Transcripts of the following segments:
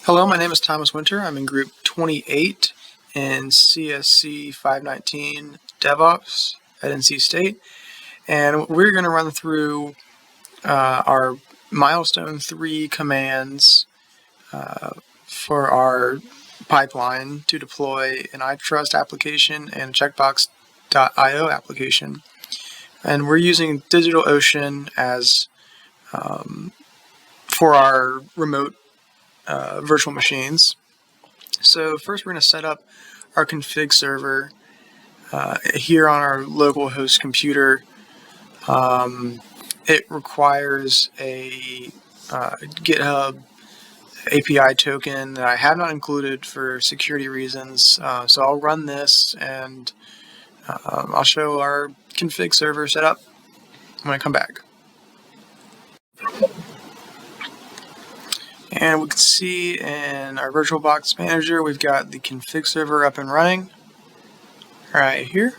Hello, my name is Thomas Winter. I'm in group 28 in CSC519 DevOps at NC State. And we're going to run through our Milestone 3 commands for our pipeline to deploy an iTrust application and checkbox.io application. And we're using DigitalOcean as for our remote virtual machines. So first we're going to set up our config server here on our local host computer. It requires a GitHub API token that I have not included for security reasons. So I'll run this and I'll show our config server setup when I come back. And we can see in our VirtualBox Manager, we've got the config server up and running right here.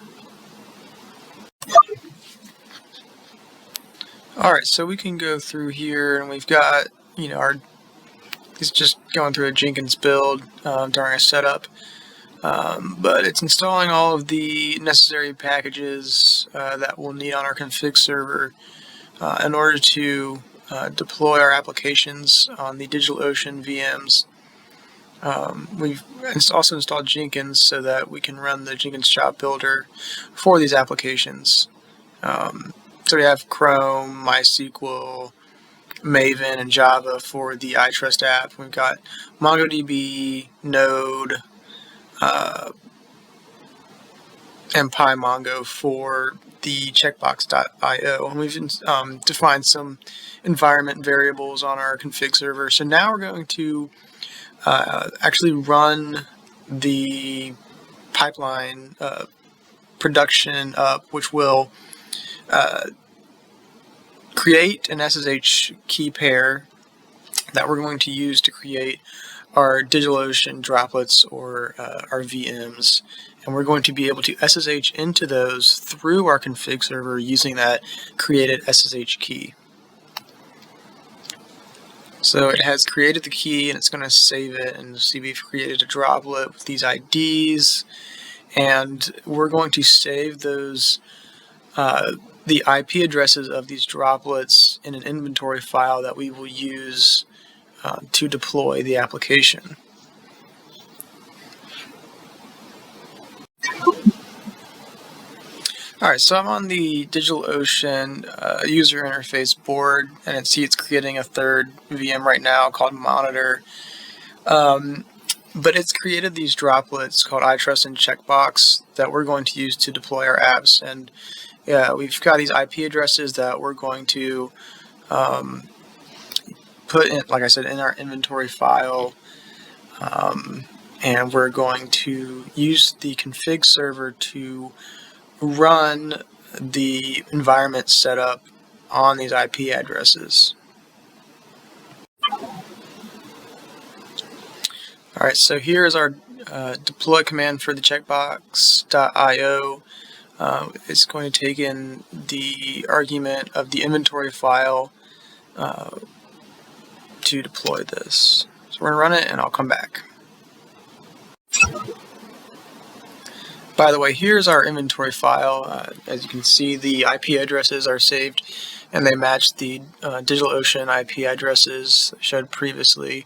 Alright, so we can go through here and we've got, it's just going through a Jenkins build during a setup. But it's installing all of the necessary packages that we'll need on our config server in order to deploy our applications on the DigitalOcean VMs. We've also installed Jenkins so that we can run the Jenkins job builder for these applications. So we have Chrome, MySQL, Maven, and Java for the iTrust app. We've got MongoDB, Node, and PyMongo for the checkbox.io. And we've defined some environment variables on our config server. So now we're going to actually run the pipeline production up, which will create an SSH key pair that we're going to use to create our DigitalOcean droplets or our VMs. And we're going to be able to SSH into those through our config server using that created SSH key. So it has created the key and it's going to save it, and see we've created a droplet with these IDs, and we're going to save those the IP addresses of these droplets in an inventory file that we will use to deploy the application. Alright, so I'm on the DigitalOcean user interface board, and it's creating a third VM right now called Monitor. But it's created these droplets called iTrust and Checkbox that we're going to use to deploy our apps. And yeah, we've got these IP addresses that we're going to put in, like I said, in our inventory file. And we're going to use the config server to run the environment setup on these IP addresses. Alright, so here's our deploy command for the checkbox.io. It's going to take in the argument of the inventory file to deploy this. So we're going to run it and I'll come back. By the way, here's our inventory file. As you can see, the IP addresses are saved and they match the DigitalOcean IP addresses showed previously.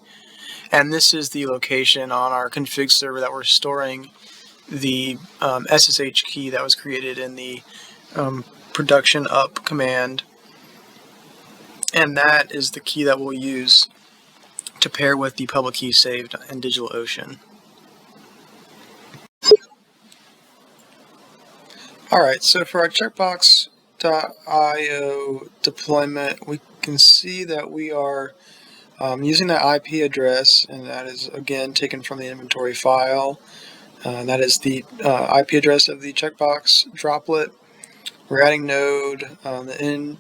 And this is the location on our config server that we're storing the SSH key that was created in the production up command. And that is the key that we'll use to pair with the public key saved in DigitalOcean. Alright, so for our checkbox.io deployment, we can see that we are using that IP address, and that is again taken from the inventory file. That is the IP address of the checkbox droplet. We're adding Node, the ng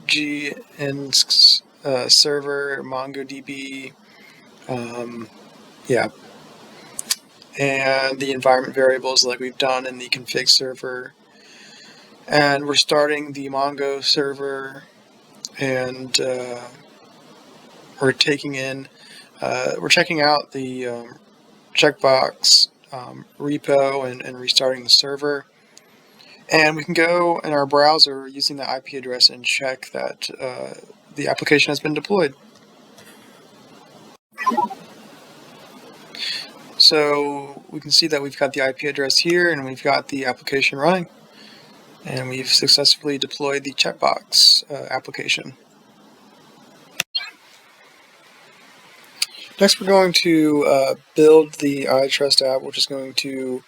server, MongoDB, and the environment variables like we've done in the config server. And we're starting the Mongo server, and we're taking in we're checking out the checkbox repo and restarting the server. And we can go in our browser using the IP address and check that the application has been deployed. So we can see that we've got the IP address here and we've got the application running. And we've successfully deployed the checkbox application. Next, we're going to build the iTrust app, which is going to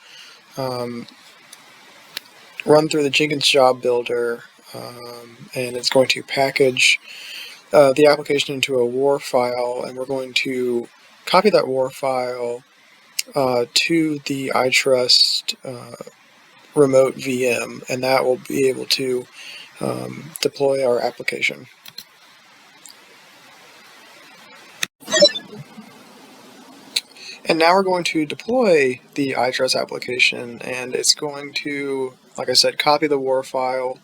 run through the Jenkins job builder, and it's going to package the application into a WAR file, and we're going to copy that WAR file to the iTrust remote VM, and that will be able to deploy our application. And now we're going to deploy the iTrust application, and it's going to, like I said, copy the WAR file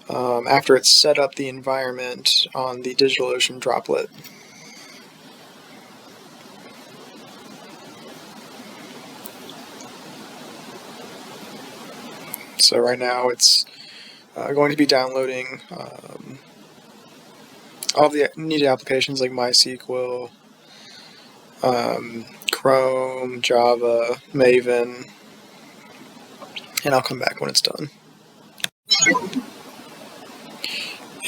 after it's set up the environment on the DigitalOcean droplet. So right now it's going to be downloading all the needed applications like MySQL, Chrome, Java, Maven, and I'll come back when it's done.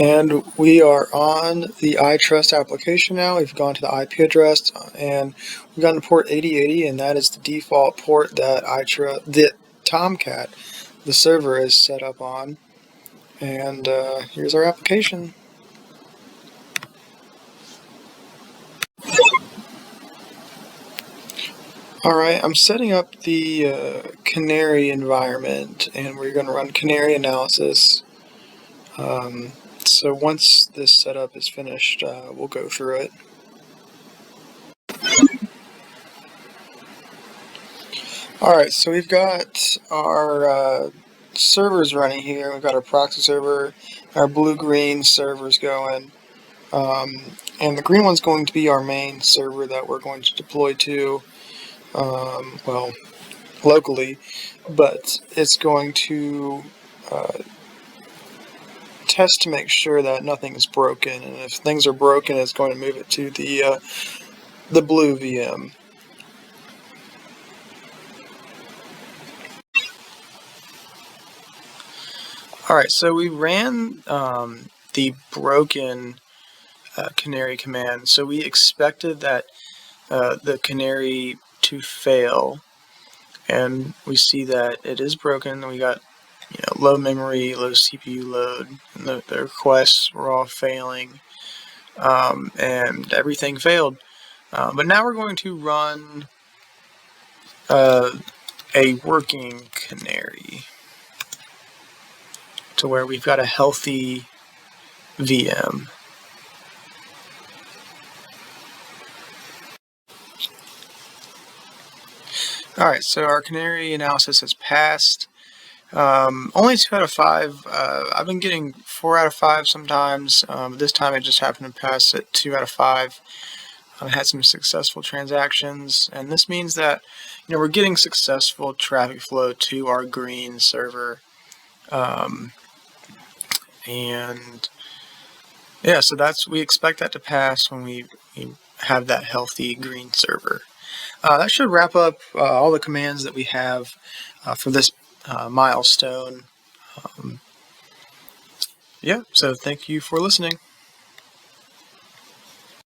And we are on the iTrust application now. We've gone to the IP address and we've gotten port 8080, and that is the default port that that Tomcat, the server, is set up on. And here's our application. Alright, I'm setting up the Canary environment, and we're going to run Canary analysis. So once this setup is finished, we'll go through it. Alright, so we've got our servers running here. We've got our proxy server, our blue-green servers going. And the green one's going to be our main server that we're going to deploy to, well, locally, but it's going to test to make sure that nothing is broken, and if things are broken, it's going to move it to the blue VM. Alright, so we ran the broken Canary command, so we expected that the Canary to fail, and we see that it is broken. We got low memory, low CPU load, and the requests were all failing, and everything failed. But now we're going to run a working Canary to where we've got a healthy VM. Alright, so our Canary analysis has passed. Only 2 out of 5. I've been getting 4 out of 5 sometimes. This time it just happened to pass at 2 out of 5. I had some successful transactions, and this means that we're getting successful traffic flow to our green server. And yeah, so we expect that to pass when we have that healthy green server. That should wrap up all the commands that we have for this milestone. Yeah, so thank you for listening.